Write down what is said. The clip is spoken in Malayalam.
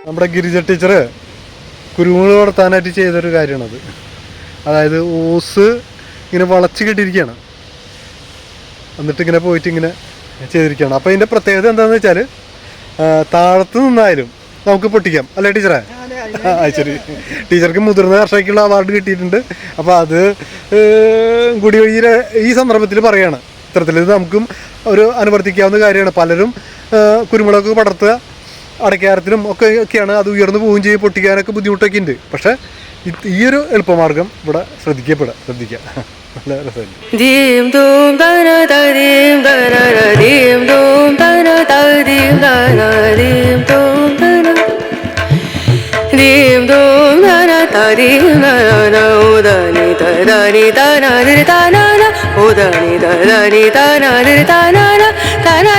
നമ്മുടെ ഗിരിജ ടീച്ചർ കുരുമുളക് വളർത്താനായിട്ട് ചെയ്തൊരു കാര്യമാണത്. അതായത് ഓസ് ഇങ്ങനെ വളച്ച് കെട്ടിയിരിക്കുകയാണ്, എന്നിട്ട് ഇങ്ങനെ പോയിട്ട് ഇങ്ങനെ ചെയ്തിരിക്കുകയാണ്. അപ്പോൾ ഇതിൻ്റെ പ്രത്യേകത എന്താണെന്ന് വെച്ചാൽ താഴത്ത് നിന്നായാലും നമുക്ക് പൊട്ടിക്കാം അല്ലേ ടീച്ചറെ? ശരി, ടീച്ചർക്ക് മുതിർന്ന കർഷകർക്കുള്ള അവാർഡ് കിട്ടിയിട്ടുണ്ട്. അപ്പോൾ അത് കൂടി ഈ സന്ദർഭത്തിൽ പറയുകയാണ്. ഇത്തരത്തിൽ ഇത് നമുക്കും ഒരു അനുവർത്തിക്കാവുന്ന കാര്യമാണ്. പലരും കുരുമുളക് പടർത്തുക അടയ്ക്കാരത്തിലും ഒക്കെയാണ്, അത് ഉയർന്നു പോവുകയും ചെയ്യും, പൊട്ടിക്കാനൊക്കെ ബുദ്ധിമുട്ടൊക്കെ ഉണ്ട്. പക്ഷേ ഈ ഒരു എളുപ്പമാർഗം ഇവിടെ ശ്രദ്ധിക്കുക. നല്ല രസമായിട്ട് da da